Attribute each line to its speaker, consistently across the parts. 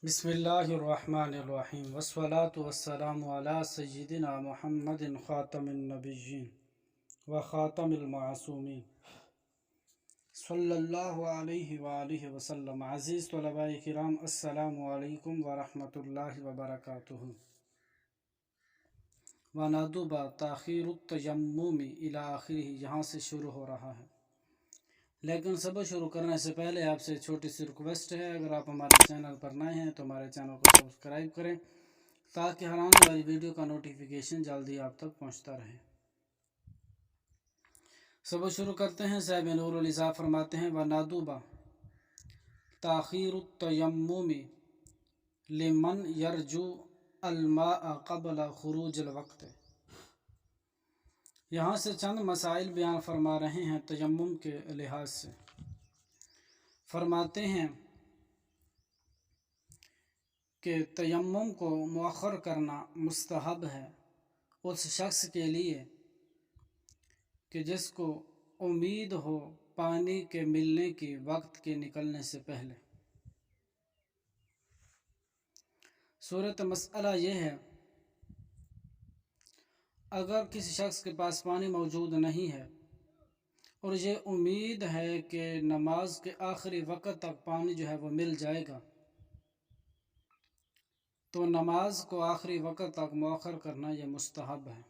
Speaker 1: بسم اللہ الرحمن الرحیم والصلاة والسلام علی سیدنا محمد خاتم النبیین و خاتم المعصومین صلی اللہ علیہ وآلہ وسلم۔ عزیز طلباء کرام، السلام علیکم ورحمۃ اللہ وبرکاتہ۔ وندوب تاخیر التیمم الی آخرہ، یہاں سے شروع ہو رہا ہے، لیکن سبق شروع کرنے سے پہلے آپ سے چھوٹی سی ریکویسٹ ہے، اگر آپ ہمارے چینل پر نئے ہیں تو ہمارے چینل کو سبسکرائب کریں تاکہ ہر آنے والی ویڈیو کا نوٹیفیکیشن جلدی آپ تک پہنچتا رہے۔ سبق شروع کرتے ہیں۔ صاحب نور العزا فرماتے ہیں وندوب تاخیر التیمم لمن یرجو الماء قبل خروج الوقت۔ یہاں سے چند مسائل بیان فرما رہے ہیں تیمم کے لحاظ سے۔ فرماتے ہیں کہ تیمم کو مؤخر کرنا مستحب ہے اس شخص کے لیے کہ جس کو امید ہو پانی کے ملنے کی وقت کے نکلنے سے پہلے۔ صورت مسئلہ یہ ہے، اگر کسی شخص کے پاس پانی موجود نہیں ہے اور یہ امید ہے کہ نماز کے آخری وقت تک پانی جو ہے وہ مل جائے گا، تو نماز کو آخری وقت تک مؤخر کرنا یہ مستحب ہے۔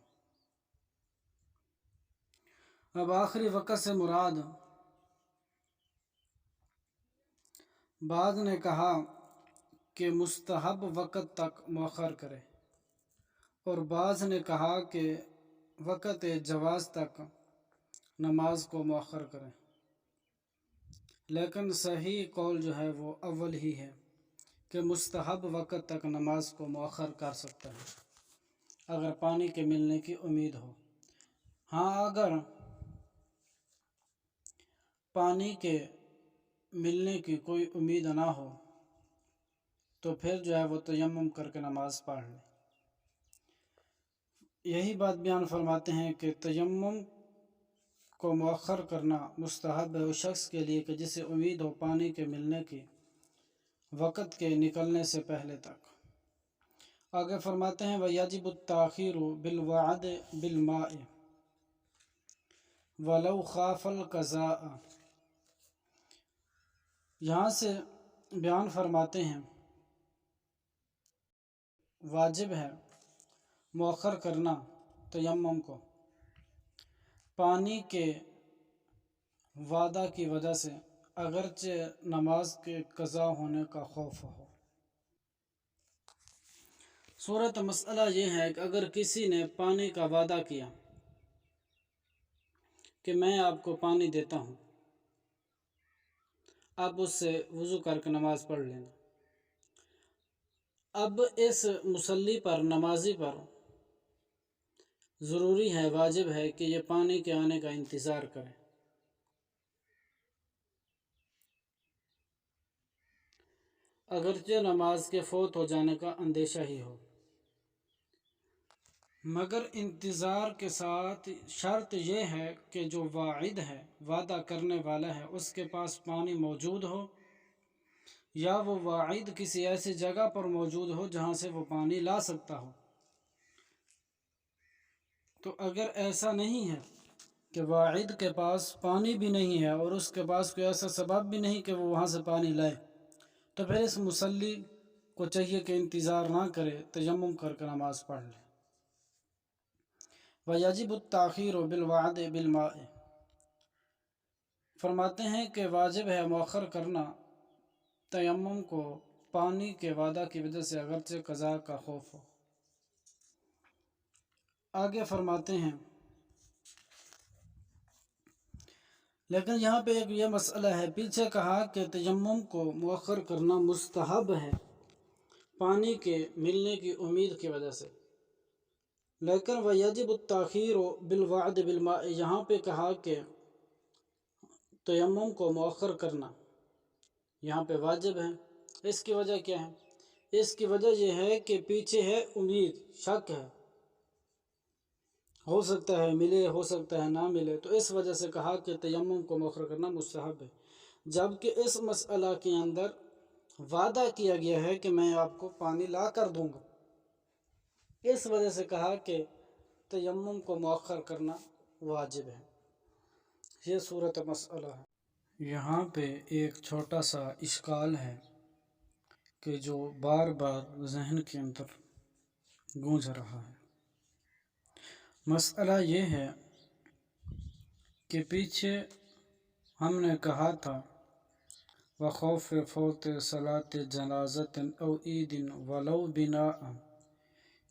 Speaker 1: اب آخری وقت سے مراد، بعض نے کہا کہ مستحب وقت تک مؤخر کرے اور بعض نے کہا کہ وقت جواز تک نماز کو مؤخر کرے، لیکن صحیح قول جو ہے وہ اول ہی ہے کہ مستحب وقت تک نماز کو مؤخر کر سکتا ہے اگر پانی کے ملنے کی امید ہو۔ ہاں، اگر پانی کے ملنے کی کوئی امید نہ ہو تو پھر جو ہے وہ تیمم کر کے نماز پڑھ لے۔ یہی بات بیان فرماتے ہیں کہ تیمم کو مؤخر کرنا مستحب ہے اس شخص کے لیے کہ جسے امید ہو پانی کے ملنے کی وقت کے نکلنے سے پہلے تک۔ آگے فرماتے ہیں وَيَجِبُ التَّأْخِيرُ بِالْوَعْدِ بِالْمَاءِ وَلَوْ خَافَ الْقَضَاءَ۔ یہاں سے بیان فرماتے ہیں واجب ہے مؤخر کرنا تیمم کو پانی کے وعدہ کی وجہ سے، اگرچہ نماز کے قضا ہونے کا خوف ہو۔ صورت مسئلہ یہ ہے کہ اگر کسی نے پانی کا وعدہ کیا کہ میں آپ کو پانی دیتا ہوں، آپ اس سے وضو کر کے نماز پڑھ لینا، اب اس مصلی پر، نمازی پر ضروری ہے، واجب ہے کہ یہ پانی کے آنے کا انتظار کرے۔ اگرچہ نماز کے فوت ہو جانے کا اندیشہ ہی ہو، مگر انتظار کے ساتھ شرط یہ ہے کہ جو واعد ہے، وعدہ کرنے والا ہے، اس کے پاس پانی موجود ہو یا وہ واعد کسی ایسی جگہ پر موجود ہو جہاں سے وہ پانی لا سکتا ہو۔ تو اگر ایسا نہیں ہے کہ واعد کے پاس پانی بھی نہیں ہے اور اس کے پاس کوئی ایسا سبب بھی نہیں کہ وہ وہاں سے پانی لائے، تو پھر اس مصلی کو چاہیے کہ انتظار نہ کرے، تیمم کر کے نماز پڑھ لے۔ وَيَجِبُ التَّأْخِيرُ بِالْوَعْدِ بِالْمَاءِ، فرماتے ہیں کہ واجب ہے مؤخر کرنا تیمم کو پانی کے وعدہ کی وجہ سے، اگرچہ قضا کا خوف ہو۔ آگے فرماتے ہیں لیکن یہاں پہ ایک یہ مسئلہ ہے، پیچھے کہا کہ تیمم کو مؤخر کرنا مستحب ہے پانی کے ملنے کی امید کی وجہ سے، لیکن وَيَجِبُ التَّأْخِيرُ بِالْوَعْدِ بِالْمَاءِ، یہاں پہ کہا کہ تیمم کو مؤخر کرنا یہاں پہ واجب ہے۔ اس کی وجہ کیا ہے؟ اس کی وجہ یہ ہے کہ پیچھے ہے امید، شک ہے، ہو سکتا ہے ملے، ہو سکتا ہے نہ ملے، تو اس وجہ سے کہا کہ تیمم کو مؤخر کرنا مستحب ہے، جبکہ اس مسئلہ کے اندر وعدہ کیا گیا ہے کہ میں آپ کو پانی لا کر دوں گا، اس وجہ سے کہا کہ تیمم کو مؤخر کرنا واجب ہے۔ یہ صورت مسئلہ ہے۔ یہاں پہ ایک چھوٹا سا اشکال ہے کہ جو بار بار ذہن کے اندر گونج رہا ہے۔ مسئلہ یہ ہے کہ پیچھے ہم نے کہا تھا وخوف فوت صلاۃ جنازۃ او عید ولو بناء،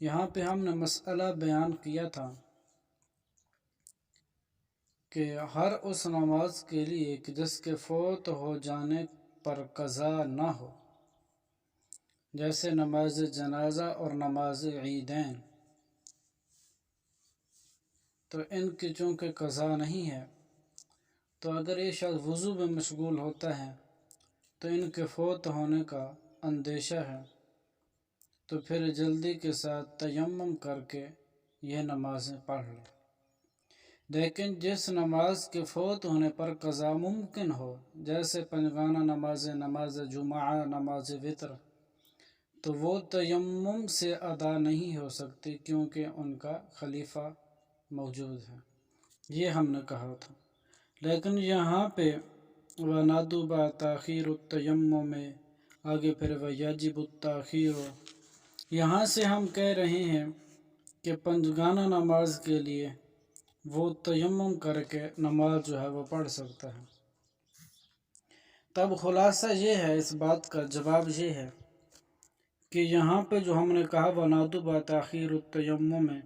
Speaker 1: یہاں پہ ہم نے مسئلہ بیان کیا تھا کہ ہر اس نماز کے لیے کہ جس کے فوت ہو جانے پر قضا نہ ہو، جیسے نماز جنازہ اور نماز عیدین، تو ان کی چونکہ قضا نہیں ہے، تو اگر یہ شخص وضو میں مشغول ہوتا ہے تو ان کے فوت ہونے کا اندیشہ ہے، تو پھر جلدی کے ساتھ تیمم کر کے یہ نمازیں پڑھ لیں۔ لیکن جس نماز کے فوت ہونے پر قضا ممکن ہو، جیسے پنجگانہ نماز، نماز جمعہ، نماز وتر، تو وہ تیمم سے ادا نہیں ہو سکتی کیونکہ ان کا خلیفہ موجود ہے، یہ ہم نے کہا تھا۔ لیکن یہاں پہ وَنَدُبَ تَأْخِيرُ التَّيَمُّمِ میں آگے پھر وَيَجِبُ التَّأْخِيرُ، یہاں سے ہم کہہ رہے ہیں کہ پنجگانہ نماز کے لیے وہ تیمم کر کے نماز جو ہے وہ پڑھ سکتا ہے۔ تب خلاصہ یہ ہے، اس بات کا جواب یہ ہے کہ یہاں پہ جو ہم نے کہا وَنَدُبَ تَأْخِيرُ التَّيَمُّمِ میں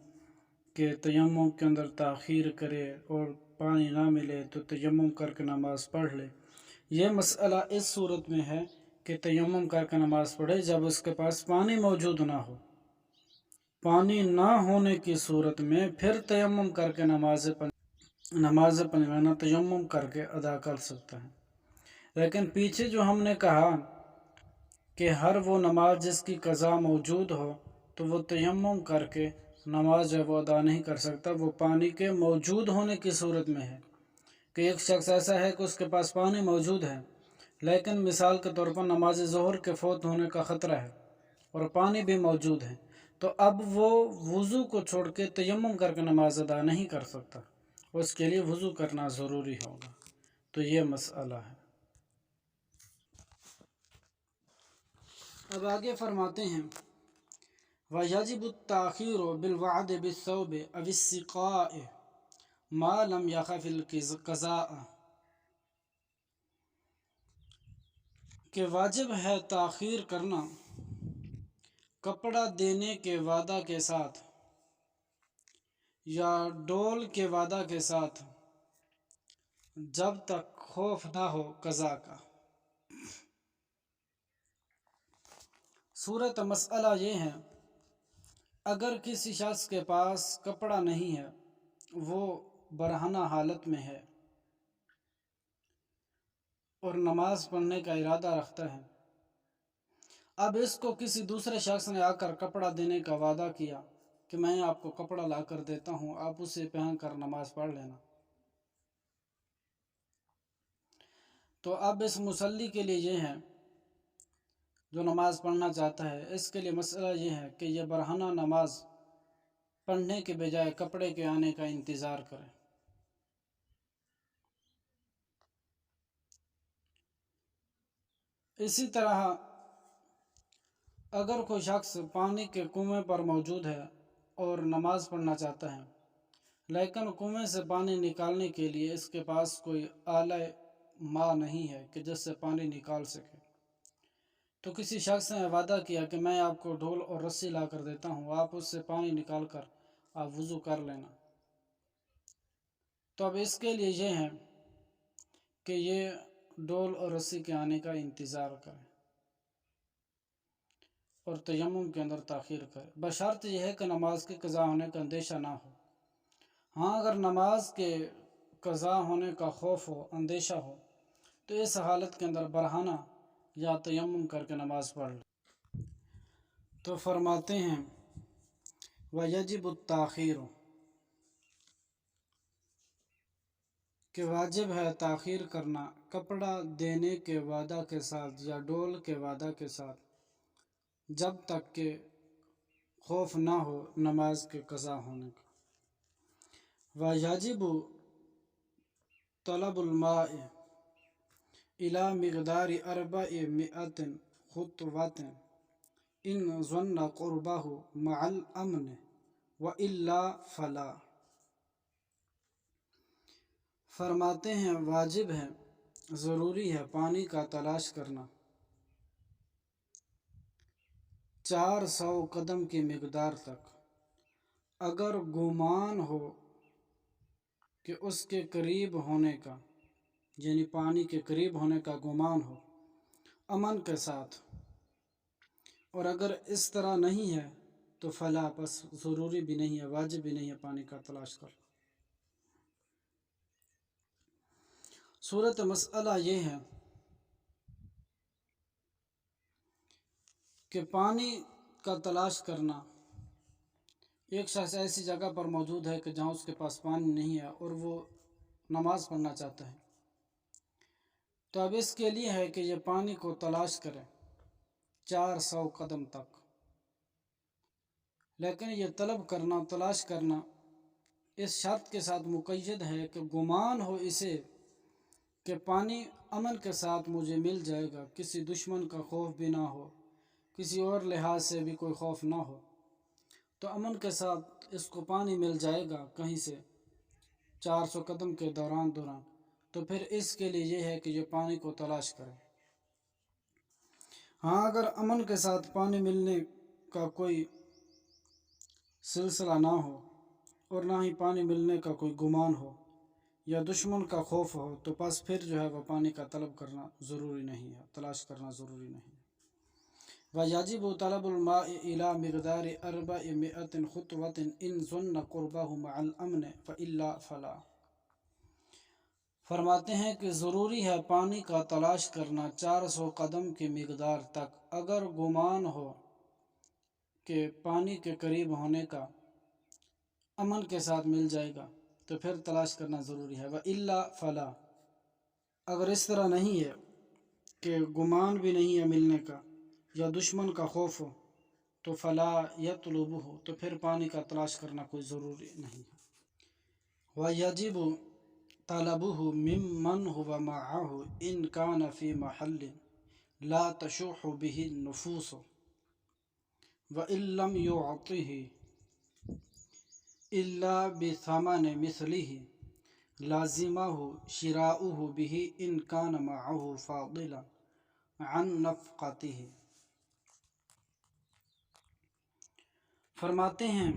Speaker 1: کہ تیمم کے اندر تاخیر کرے اور پانی نہ ملے تو تیمم کر کے نماز پڑھ لے، یہ مسئلہ اس صورت میں ہے کہ تیمم کر کے نماز پڑھے جب اس کے پاس پانی موجود نہ ہو۔ پانی نہ ہونے کی صورت میں پھر تیمم کر کے نماز پنجگانہ تیمم کر کے ادا کر سکتا ہے۔ لیکن پیچھے جو ہم نے کہا کہ ہر وہ نماز جس کی قضا موجود ہو تو وہ تیمم کر کے نماز جب وہ ادا نہیں کر سکتا، وہ پانی کے موجود ہونے کی صورت میں ہے کہ ایک شخص ایسا ہے کہ اس کے پاس پانی موجود ہے، لیکن مثال کے طور پر نماز ظہر کے فوت ہونے کا خطرہ ہے اور پانی بھی موجود ہے، تو اب وہ وضو کو چھوڑ کے تیمم کر کے نماز ادا نہیں کر سکتا، اس کے لیے وضو کرنا ضروری ہوگا۔ تو یہ مسئلہ ہے۔ اب آگے فرماتے ہیں وَيَجِبُ التَّأْخِيرُ بِالْوَعْدِ بِالثَّوْبِ أَوِ السِّقَاءِ مَا لَمْ يَخَفِ الْقَضَاءَ، کہ واجب ہے تاخیر کرنا کپڑا دینے کے وعدہ کے ساتھ یا ڈول کے وعدہ کے ساتھ جب تک خوف نہ ہو قضا کا۔ صورت مسئلہ یہ ہے، اگر کسی شخص کے پاس کپڑا نہیں ہے، وہ برہنہ حالت میں ہے اور نماز پڑھنے کا ارادہ رکھتا ہے، اب اس کو کسی دوسرے شخص نے آ کر کپڑا دینے کا وعدہ کیا کہ میں آپ کو کپڑا لا کر دیتا ہوں، آپ اسے پہن کر نماز پڑھ لینا، تو اب اس مصلی کے لیے یہ ہے جو نماز پڑھنا چاہتا ہے، اس کے لیے مسئلہ یہ ہے کہ یہ برہنہ نماز پڑھنے کے بجائے کپڑے کے آنے کا انتظار کرے۔ اسی طرح اگر کوئی شخص پانی کے کنویں پر موجود ہے اور نماز پڑھنا چاہتا ہے، لیکن کنویں سے پانی نکالنے کے لیے اس کے پاس کوئی آلہ ماء نہیں ہے کہ جس سے پانی نکال سکے، تو کسی شخص نے وعدہ کیا کہ میں آپ کو ڈول اور رسی لا کر دیتا ہوں، آپ اس سے پانی نکال کر آپ وضو کر لینا، تو اب اس کے لیے یہ ہے کہ یہ ڈول اور رسی کے آنے کا انتظار کرے اور تیمم کے اندر تاخیر کرے، بشرط یہ ہے کہ نماز کے قضا ہونے کا اندیشہ نہ ہو۔ ہاں اگر نماز کے قضا ہونے کا خوف ہو، اندیشہ ہو، تو اس حالت کے اندر برہنہ یا تیمم کر کے نماز پڑھ لے۔ تو فرماتے ہیں وَيَجِبُ التَّأْخِيرُ، کہ واجب ہے تاخیر کرنا کپڑا دینے کے وعدہ کے ساتھ یا ڈول کے وعدہ کے ساتھ جب تک کہ خوف نہ ہو نماز کے قضا ہونے کا۔ وَيَجِبُ طَلَبُ الْمَاءِ إِلَى مِقْدَارِ 400 خطوة إن ظن قربه مع الأمن وإلا فلا۔ فرماتے ہیں واجب ہے، ضروری ہے پانی کا تلاش کرنا 400 قدم کی مقدار تک، اگر گمان ہو کہ اس کے قریب ہونے کا، یعنی پانی کے قریب ہونے کا گمان ہو امن کے ساتھ، اور اگر اس طرح نہیں ہے تو فلا، پس ضروری بھی نہیں ہے، واجب بھی نہیں ہے پانی کا تلاش کرنا۔ صورت مسئلہ یہ ہے کہ پانی کا تلاش کرنا، ایک شخص ایسی جگہ پر موجود ہے کہ جہاں اس کے پاس پانی نہیں ہے اور وہ نماز پڑھنا چاہتا ہے، تو اب اس کے لیے ہے کہ یہ پانی کو تلاش کرے 400 قدم تک، لیکن یہ طلب کرنا، تلاش کرنا اس شرط کے ساتھ مقید ہے کہ گمان ہو اسے کہ پانی امن کے ساتھ مجھے مل جائے گا، کسی دشمن کا خوف بھی نہ ہو، کسی اور لحاظ سے بھی کوئی خوف نہ ہو، تو امن کے ساتھ اس کو پانی مل جائے گا کہیں سے 400 قدم کے دوران تو پھر اس کے لیے یہ ہے کہ یہ پانی کو تلاش کرے۔ ہاں، اگر امن کے ساتھ پانی ملنے کا کوئی سلسلہ نہ ہو اور نہ ہی پانی ملنے کا کوئی گمان ہو یا دشمن کا خوف ہو، تو پس پھر جو ہے وہ پانی کا طلب کرنا ضروری نہیں ہے، تلاش کرنا ضروری نہیں ہے۔ وَيَجِبُ طَلَبُ الْمَاءِ إِلَى مِقْدَارِ 400 خطوة إِنْ ظُنَّ قُرْبَهُ مَعَ الْأَمْنِ وَإِلَّا فَلَا۔ فرماتے ہیں کہ ضروری ہے پانی کا تلاش کرنا 400 قدم کی مقدار تک، اگر گمان ہو کہ پانی کے قریب ہونے کا، امن کے ساتھ مل جائے گا، تو پھر تلاش کرنا ضروری ہے۔ وَإِلَّا فَلَا، اگر اس طرح نہیں ہے کہ گمان بھی نہیں ہے ملنے کا یا دشمن کا خوف ہو، تو فلا یطلبہ، تو پھر پانی کا تلاش کرنا کوئی ضروری نہیں ہے۔ وَيَجِبُ طَلَبُهُ مِمَّنْ هُوَ مَعَهُ إِنْ كَانَ فِي مَحَلٍّ لَا تَشُوحُ بِهِ النُّفُوسُ وَإِنْ لَمْ يُعْطِهِ إِلَّا بِثَمَنِ مِثْلِهِ لَازِمَهُ شِرَاؤُهُ بِهِ إِنْ كَانَ مَعَهُ فَاضِلًا عَنْ نَفْقَتِهِ۔ فرماتے ہیں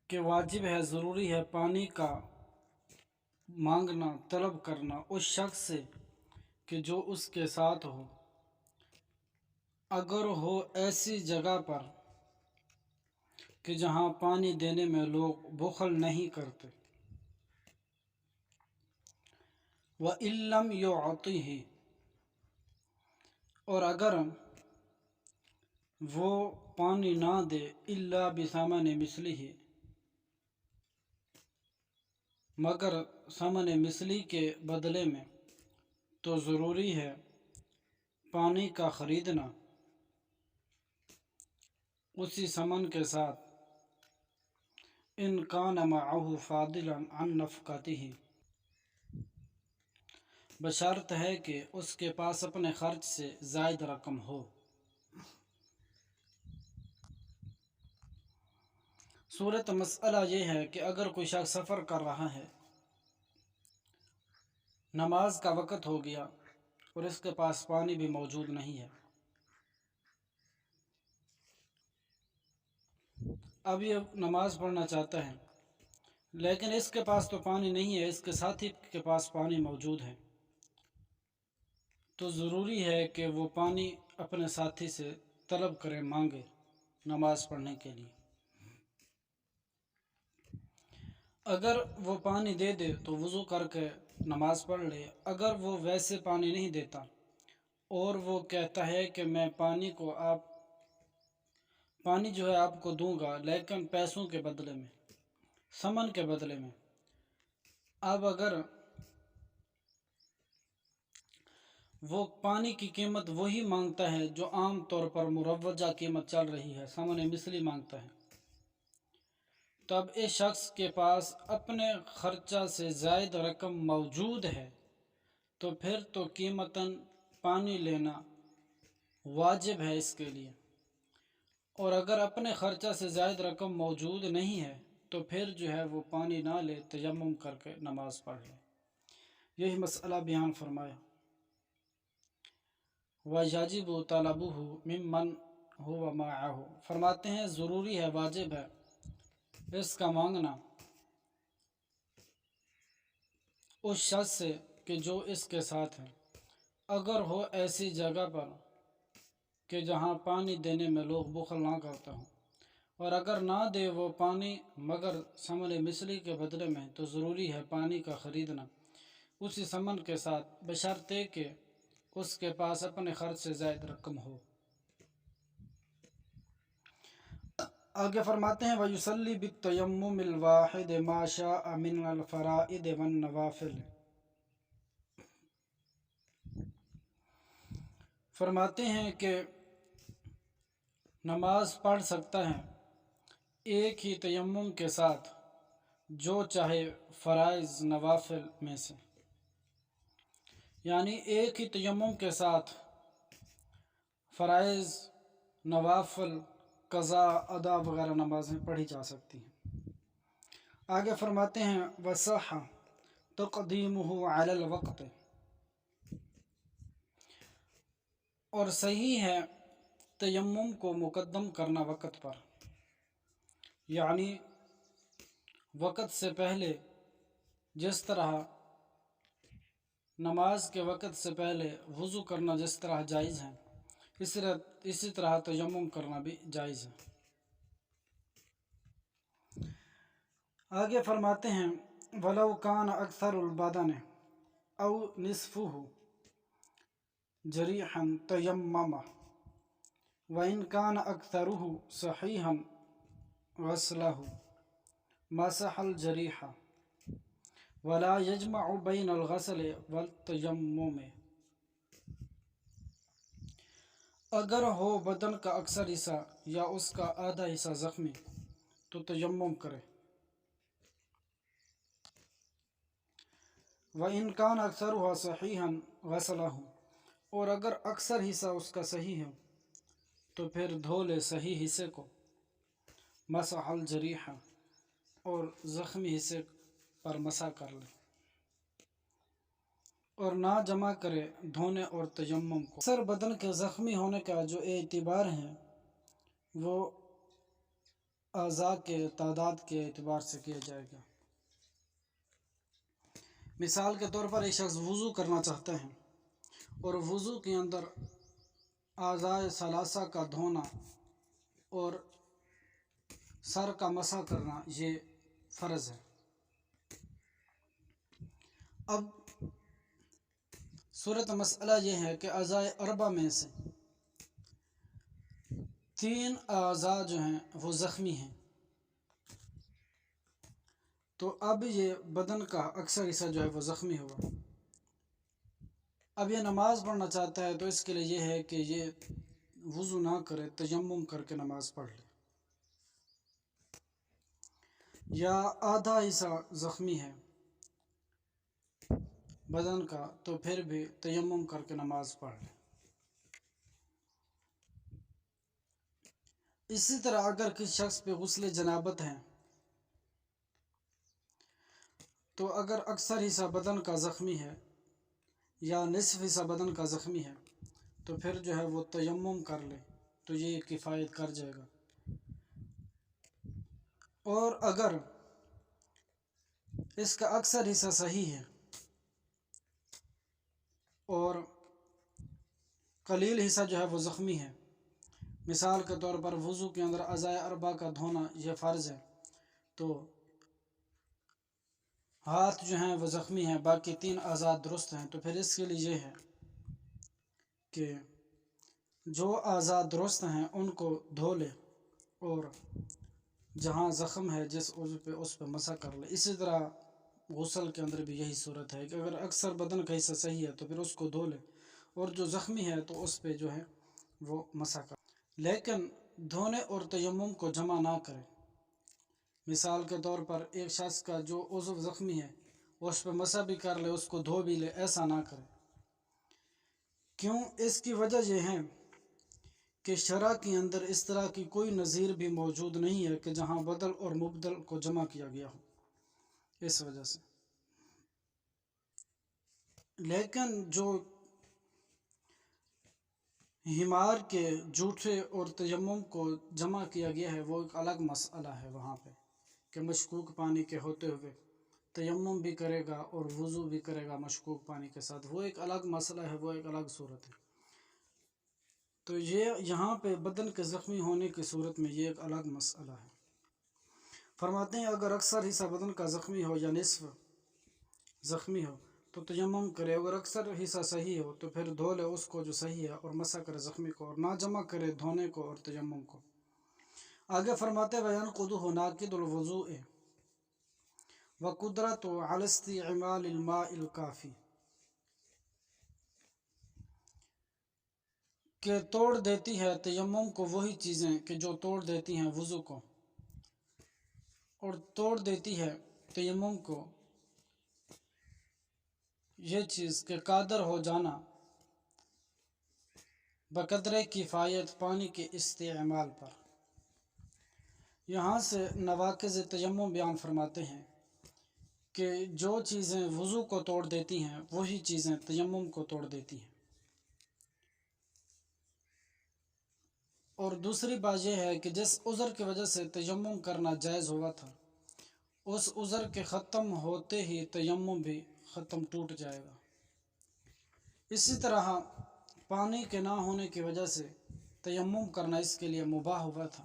Speaker 1: کہ واجب ہے، ضروری ہے پانی کا مانگنا، طلب کرنا اس شخص سے کہ جو اس کے ساتھ ہو، اگر ہو ایسی جگہ پر کہ جہاں پانی دینے میں لوگ بخل نہیں کرتے، وَإِن لَّمْ يُعْطِهِ، اور اگر وہ پانی نہ دے، إِلَّا بِثَمَنِ مِثْلِهِ، مگر ثمن مثلی کے بدلے میں، تو ضروری ہے پانی کا خریدنا اسی ثمن کے ساتھ، إِنْ كَانَ مَعَهُ فَاضِلًا عَنْ نَفْقَتِهِ، بشرط ہے کہ اس کے پاس اپنے خرچ سے زائد رقم ہو۔ صورت مسئلہ یہ ہے کہ اگر کوئی شخص سفر کر رہا ہے، نماز کا وقت ہو گیا اور اس کے پاس پانی بھی موجود نہیں ہے، اب یہ نماز پڑھنا چاہتا ہے، لیکن اس کے پاس تو پانی نہیں ہے، اس کے ساتھی کے پاس پانی موجود ہے، تو ضروری ہے کہ وہ پانی اپنے ساتھی سے طلب کرے، مانگے نماز پڑھنے کے لیے۔ اگر وہ پانی دے دے تو وضو کر کے نماز پڑھ لے، اگر وہ ویسے پانی نہیں دیتا اور وہ کہتا ہے کہ میں پانی جو ہے آپ کو دوں گا، لیکن پیسوں کے بدلے میں، ثمن کے بدلے میں، اب اگر وہ پانی کی قیمت وہی مانگتا ہے جو عام طور پر مروجہ قیمت چل رہی ہے، ثمن مثلی مانگتا ہے، تو اب اس شخص کے پاس اپنے خرچہ سے زائد رقم موجود ہے تو پھر تو قیمتاً پانی لینا واجب ہے اس کے لیے، اور اگر اپنے خرچہ سے زائد رقم موجود نہیں ہے تو پھر جو ہے وہ پانی نہ لے، تیمم کر کے نماز پڑھ لے۔ یہی مسئلہ بیان فرمایا۔ وَيَجِبُ طَلَبُهُ مِمَّنْ هُوَ مَعَهُ، فرماتے ہیں ضروری ہے، واجب ہے اس کا مانگنا اس شخص سے کہ جو اس کے ساتھ ہے، اگر ہو ایسی جگہ پر کہ جہاں پانی دینے میں لوگ بخل نہ کرتے ہوں، اور اگر نہ دے وہ پانی مگر ثمن مثلی کے بدلے میں، تو ضروری ہے پانی کا خریدنا اسی ثمن کے ساتھ، بشرطے کہ اس کے پاس اپنے خرچ سے زائد رقم ہو۔ آگے فرماتے ہیں وَيُصَلِّي بِالتَّيَمُّمِ الْوَاحِدِ مَا شَاءَ مِنَ الْفَرَائِضِ وَالنَّوَافِلِ، فرماتے ہیں کہ نماز پڑھ سکتا ہے ایک ہی تیمم کے ساتھ جو چاہے فرائض نوافل میں سے، یعنی ایک ہی تیمم کے ساتھ فرائض، نوافل، قضا، ادا وغیرہ نمازیں پڑھی جا سکتی ہیں۔ آگے فرماتے ہیں وَصَحَّ تَقْدِيمُهُ عَلَى الْوَقْتِ، اور صحیح ہے تیمم کو مقدم کرنا وقت پر، یعنی وقت سے پہلے، جس طرح نماز کے وقت سے پہلے وضو کرنا جس طرح جائز ہے، اسی طرح تیمم کرنا بھی جائز ہے۔ آگے فرماتے ہیں وَلَوْ كَانَ أَكْثَرُ الْبَدَنِ أَوْ نِصْفُهُ جَرِيحًا تَيَمَّمَ، وَإِنْ كَانَ أَكْثَرُهُ صَحِيحًا غَسَلَهُ مَسَحَ الْجَرِيحَ وَلَا يَجْمَعُ بَيْنَ الْغَسْلِ وَالتَّيَمُّمِ، اگر ہو بدن کا اکثر حصہ یا اس کا آدھا حصہ زخمی تو تیمم کرے، وَإِنْ كَانَ أَكْثَرُهَا صَحِيحًا غَسَلَهُ، اور اگر اکثر حصہ اس کا صحیح ہے تو پھر دھو لے صحیح حصے کو، مسح الجریح، اور زخمی حصے پر مسح کر لے، اور نہ جمع کرے دھونے اور تیمم کو۔ اکثر بدن کے زخمی ہونے کا جو اعتبار ہے وہ اعضاء کے تعداد کے اعتبار سے کیا جائے گا۔ مثال کے طور پر ایک شخص وضو کرنا چاہتا ہے اور وضو کے اندر اعضاء ثلاثہ کا دھونا اور سر کا مسح کرنا یہ فرض ہے۔ اب صورت مسئلہ یہ ہے کہ اعضاء اربع میں سے 3 اعضاء جو ہیں وہ زخمی ہیں، تو اب یہ بدن کا اکثر حصہ جو ہے وہ زخمی ہوا، اب یہ نماز پڑھنا چاہتا ہے تو اس کے لیے یہ ہے کہ یہ وضو نہ کرے، تیمم کر کے نماز پڑھ لے، یا آدھا حصہ زخمی ہے بدن کا تو پھر بھی تیمم کر کے نماز پڑھ لے۔ اسی طرح اگر کسی شخص پہ غسل جنابت ہے تو اگر اکثر حصہ بدن کا زخمی ہے یا نصف حصہ بدن کا زخمی ہے تو پھر جو ہے وہ تیمم کر لے تو یہ کفایت کر جائے گا، اور اگر اس کا اکثر حصہ صحیح ہے اور قلیل حصہ جو ہے وہ زخمی ہے، مثال کے طور پر وضو کے اندر اعضاء اربع کا دھونا یہ فرض ہے، تو ہاتھ جو ہیں وہ زخمی ہیں، باقی 3 اعضاء درست ہیں، تو پھر اس کے لیے یہ ہے کہ جو اعضاء درست ہیں ان کو دھو لے اور جہاں زخم ہے جس عضو پہ اس پہ مسح کر لے۔ اسی طرح غسل کے اندر بھی یہی صورت ہے کہ اگر اکثر بدن کا حصہ صحیح ہے تو پھر اس کو دھو لے، اور جو زخمی ہے تو اس پہ جو ہے وہ مسح کر، لیکن دھونے اور تیمم کو جمع نہ کرے۔ مثال کے طور پر ایک شخص کا جو عضو زخمی ہے اس پہ مسح بھی کر لے، اس کو دھو بھی لے، ایسا نہ کرے۔ کیوں؟ اس کی وجہ یہ ہے کہ شرع کے اندر اس طرح کی کوئی نظیر بھی موجود نہیں ہے کہ جہاں بدل اور مبدل کو جمع کیا گیا ہو، اس وجہ سے۔ لیکن جو ہمار کے جوٹھے اور تیمم کو جمع کیا گیا ہے وہ ایک الگ مسئلہ ہے وہاں پہ، کہ مشکوک پانی کے ہوتے ہوئے تیمم بھی کرے گا اور وضو بھی کرے گا مشکوک پانی کے ساتھ، وہ ایک الگ مسئلہ ہے، وہ ایک الگ صورت ہے۔ تو یہ یہاں پہ بدن کے زخمی ہونے کی صورت میں یہ ایک الگ مسئلہ ہے۔ فرماتے ہیں اگر اکثر حصہ بدن کا زخمی ہو یا نصف زخمی ہو تو تیمم کرے، اگر اکثر حصہ صحیح ہو تو پھر دھو لے اس کو جو صحیح ہے اور مسح کرے زخمی کو، اور نہ جمع کرے دھونے کو اور تیمم کو۔ آگے فرماتے وَيَنْقُضُهُ نَاقِضُ الْوُضُوءِ وَقُدْرَةُ عَلَى اسْتِعْمَالِ الْمَاءِ الْكَافِي، کہ توڑ دیتی ہے تیمم کو وہی چیزیں کہ جو توڑ دیتی ہیں وضو کو، اور توڑ دیتی ہے تیمم کو یہ چیز کہ قادر ہو جانا بقدر کفایت پانی کے استعمال پر۔ یہاں سے نواقض تیمم بیان فرماتے ہیں کہ جو چیزیں وضو کو توڑ دیتی ہیں وہی چیزیں تیمم کو توڑ دیتی ہیں۔ اور دوسری بات یہ ہے کہ جس عذر کی وجہ سے تیمم کرنا جائز ہوا تھا اس عذر کے ختم ہوتے ہی تیمم بھی ختم ٹوٹ جائے گا۔ اسی طرح پانی کے نہ ہونے کی وجہ سے تیمم کرنا اس کے لیے مباح ہوا تھا،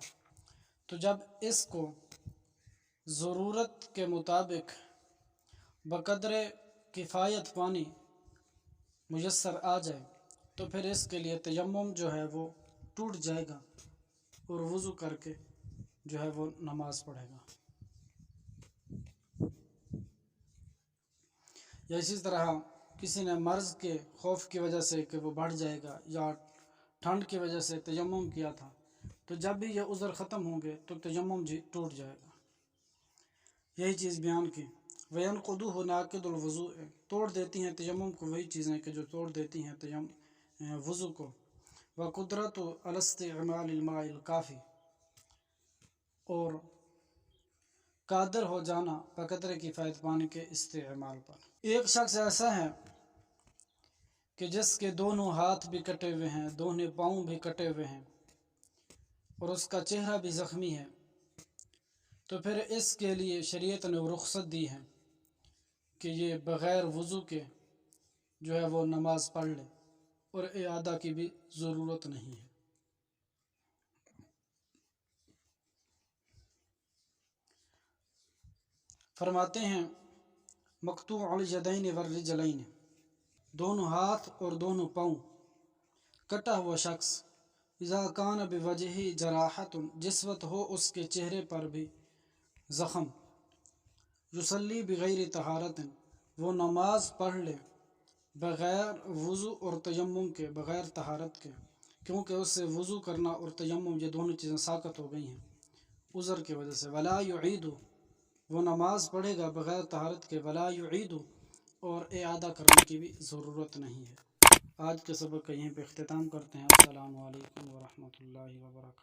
Speaker 1: تو جب اس کو ضرورت کے مطابق بقدر کفایت پانی میسر آ جائے تو پھر اس کے لیے تیمم جو ہے وہ ٹوٹ جائے گا اور وضو کر کے جو ہے وہ نماز پڑھے گا۔ یا اسی طرح کسی نے مرض کے خوف کی وجہ سے کہ وہ بڑھ جائے گا یا ٹھنڈ کی وجہ سے تیمم کیا تھا، تو جب بھی یہ عذر ختم ہوں گے تو تیمم ٹوٹ جائے گا۔ یہی چیز بیان کی وَيَنْقُضُهُ نَاقِضُ الْوُضُوءِ، توڑ دیتی ہیں تیمم کو وہی چیزیں کہ جو توڑ دیتی ہیں وضو کو، وَقُدْرَةُ عَلَى اسْتِعْمَالِ الْمَاءِ الْكَافِي، اور قادر ہو جانا بقدر کفایت پانی کے استعمال پر۔ ایک شخص ایسا ہے کہ جس کے دونوں ہاتھ بھی کٹے ہوئے ہیں، دونوں پاؤں بھی کٹے ہوئے ہیں اور اس کا چہرہ بھی زخمی ہے، تو پھر اس کے لیے شریعت نے رخصت دی ہے کہ یہ بغیر وضو کے جو ہے وہ نماز پڑھ لے اور اعادہ کی بھی ضرورت نہیں ہے۔ فرماتے ہیں مقطوع الیدین والرجلین، دونوں ہاتھ اور دونوں پاؤں کٹا ہوا شخص، اذا کان بوجہہ جراحۃ، جس وقت ہو اس کے چہرے پر بھی زخم، یصلی بغیر طہارت، وہ نماز پڑھ لے بغیر وضو اور تیمم کے، بغیر طہارت کے، کیونکہ اس سے وضو کرنا اور تیمم یہ دونوں چیزیں ساقط ہو گئی ہیں عذر کی وجہ سے۔ ولا یعید، وہ نماز پڑھے گا بغیر طہارت کے، ولا یعید، اور اعادہ کرنے کی بھی ضرورت نہیں ہے۔ آج کے سبق کا یہیں پہ اختتام کرتے ہیں۔ السلام علیکم ورحمۃ اللہ وبرکاتہ۔